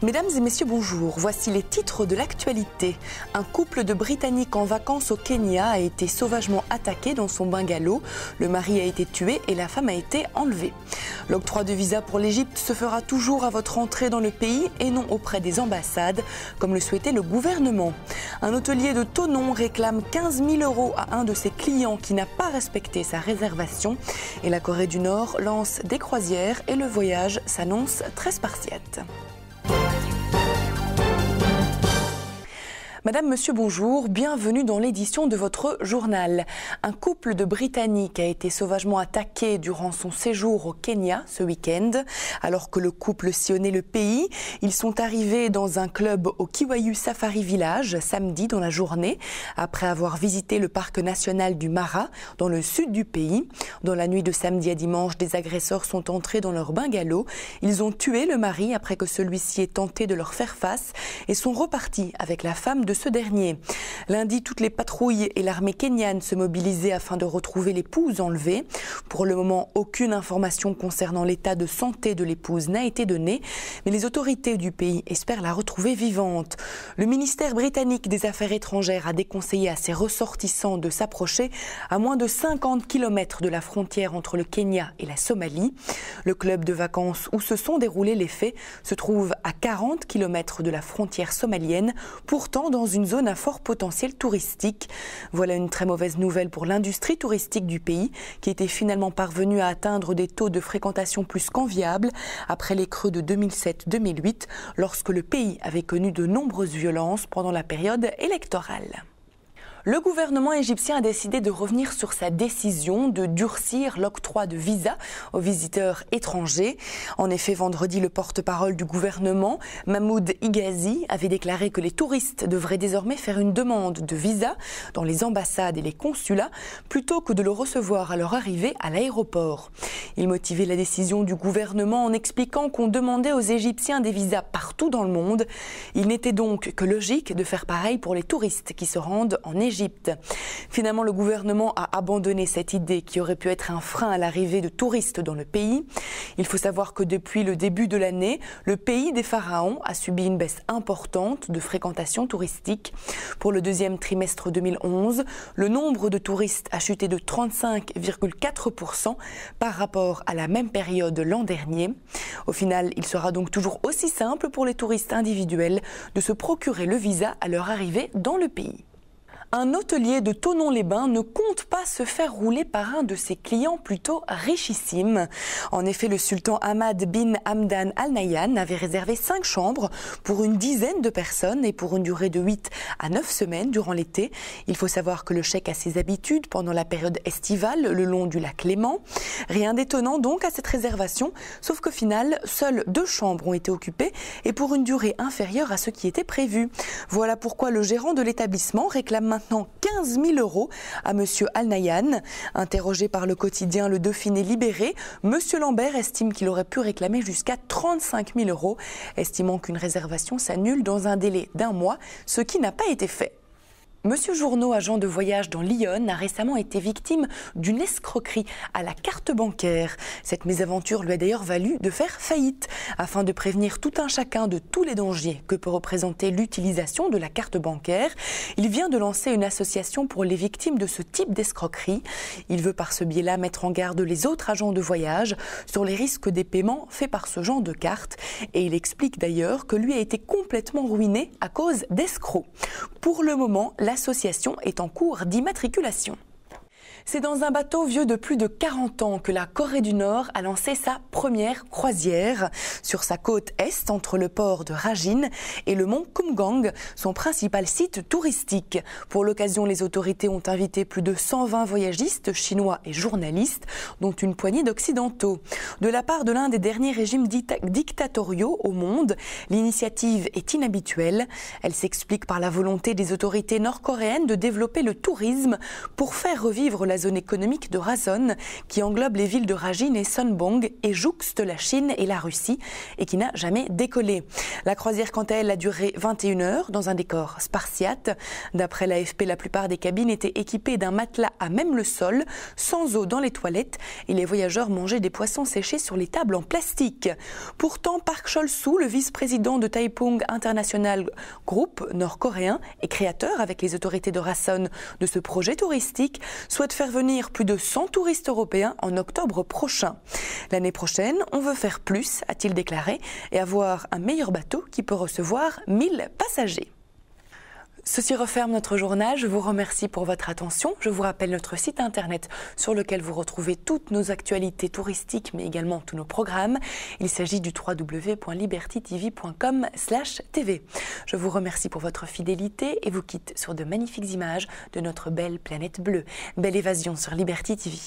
Mesdames et messieurs, bonjour. Voici les titres de l'actualité. Un couple de Britanniques en vacances au Kenya a été sauvagement attaqué dans son bungalow. Le mari a été tué et la femme a été enlevée. L'octroi de visa pour l'Égypte se fera toujours à votre entrée dans le pays et non auprès des ambassades, comme le souhaitait le gouvernement. Un hôtelier de Thonon réclame 15 000 € à un de ses clients qui n'a pas respecté sa réservation. Et la Corée du Nord lance des croisières et le voyage s'annonce très spartiate. Madame, monsieur, bonjour, bienvenue dans l'édition de votre journal. Un couple de Britanniques a été sauvagement attaqué durant son séjour au Kenya ce week-end. Alors que le couple sillonnait le pays, ils sont arrivés dans un club au Kiwayu Safari Village samedi dans la journée, après avoir visité le parc national du Mara dans le sud du pays. Dans la nuit de samedi à dimanche, des agresseurs sont entrés dans leur bungalow. Ils ont tué le mari après que celui-ci ait tenté de leur faire face et sont repartis avec la femme de ce dernier. Lundi, toutes les patrouilles et l'armée kenyane se mobilisaient afin de retrouver l'épouse enlevée. Pour le moment, aucune information concernant l'état de santé de l'épouse n'a été donnée, mais les autorités du pays espèrent la retrouver vivante. Le ministère britannique des Affaires étrangères a déconseillé à ses ressortissants de s'approcher à moins de 50 km de la frontière entre le Kenya et la Somalie. Le club de vacances où se sont déroulés les faits se trouve à 40 km de la frontière somalienne, pourtant dans une zone à fort potentiel touristique. Voilà une très mauvaise nouvelle pour l'industrie touristique du pays qui était finalement parvenue à atteindre des taux de fréquentation plus qu'enviables après les creux de 2007-2008 lorsque le pays avait connu de nombreuses violences pendant la période électorale. Le gouvernement égyptien a décidé de revenir sur sa décision de durcir l'octroi de visa aux visiteurs étrangers. En effet, vendredi, le porte-parole du gouvernement, Mahmoud Higazi, avait déclaré que les touristes devraient désormais faire une demande de visa dans les ambassades et les consulats plutôt que de le recevoir à leur arrivée à l'aéroport. Il motivait la décision du gouvernement en expliquant qu'on demandait aux Égyptiens des visas partout dans le monde. Il n'était donc que logique de faire pareil pour les touristes qui se rendent en Égypte. Finalement, le gouvernement a abandonné cette idée qui aurait pu être un frein à l'arrivée de touristes dans le pays. Il faut savoir que depuis le début de l'année, le pays des pharaons a subi une baisse importante de fréquentation touristique. Pour le deuxième trimestre 2011, le nombre de touristes a chuté de 35,4% par rapport à la même période l'an dernier. Au final, il sera donc toujours aussi simple pour les touristes individuels de se procurer le visa à leur arrivée dans le pays. Un hôtelier de Thonon-les-Bains ne compte pas se faire rouler par un de ses clients plutôt richissimes. En effet, le sultan Ahmad bin Hamdan Al Nahyan avait réservé 5 chambres pour une dizaine de personnes et pour une durée de 8 à 9 semaines durant l'été. Il faut savoir que le cheikh a ses habitudes pendant la période estivale le long du lac Léman. Rien d'étonnant donc à cette réservation, sauf qu'au final, seules 2 chambres ont été occupées et pour une durée inférieure à ce qui était prévu. Voilà pourquoi le gérant de l'établissement réclame maintenant 15 000 € à M. Al Nahyan. Interrogé par le quotidien Le Dauphiné Libéré, M. Lambert estime qu'il aurait pu réclamer jusqu'à 35 000 €, estimant qu'une réservation s'annule dans un délai d'1 mois, ce qui n'a pas été fait. Monsieur Journeau, agent de voyage dans l'Yonne, a récemment été victime d'une escroquerie à la carte bancaire. Cette mésaventure lui a d'ailleurs valu de faire faillite. Afin de prévenir tout un chacun de tous les dangers que peut représenter l'utilisation de la carte bancaire, il vient de lancer une association pour les victimes de ce type d'escroquerie. Il veut par ce biais-là mettre en garde les autres agents de voyage sur les risques des paiements faits par ce genre de carte. Et il explique d'ailleurs que lui a été complètement ruiné à cause d'escrocs. Pour le moment, l'association est en cours d'immatriculation. C'est dans un bateau vieux de plus de 40 ans que la Corée du Nord a lancé sa première croisière. Sur sa côte est, entre le port de Rajin et le mont Kumgang, son principal site touristique. Pour l'occasion, les autorités ont invité plus de 120 voyagistes chinois et journalistes, dont une poignée d'occidentaux. De la part de l'un des derniers régimes dictatoriaux au monde, l'initiative est inhabituelle. Elle s'explique par la volonté des autorités nord-coréennes de développer le tourisme pour faire revivre la la zone économique de Razone, qui englobe les villes de Rajin et Sonbong et jouxte la Chine et la Russie, et qui n'a jamais décollé. La croisière, quant à elle, a duré 21 heures dans un décor spartiate. D'après l'AFP, la plupart des cabines étaient équipées d'un matelas à même le sol, sans eau dans les toilettes, et les voyageurs mangeaient des poissons séchés sur les tables en plastique. Pourtant, Park Chol-soo, le vice-président de Taepong International Group nord-coréen et créateur avec les autorités de Rason de ce projet touristique, souhaite faire venir plus de 100 touristes européens en octobre prochain. L'année prochaine, on veut faire plus, a-t-il déclaré, et avoir un meilleur bateau qui peut recevoir 1000 passagers. Ceci referme notre journal. Je vous remercie pour votre attention. Je vous rappelle notre site internet sur lequel vous retrouvez toutes nos actualités touristiques, mais également tous nos programmes. Il s'agit du www.libertytv.com/tv. Je vous remercie pour votre fidélité et vous quitte sur de magnifiques images de notre belle planète bleue. Belle évasion sur Liberty TV.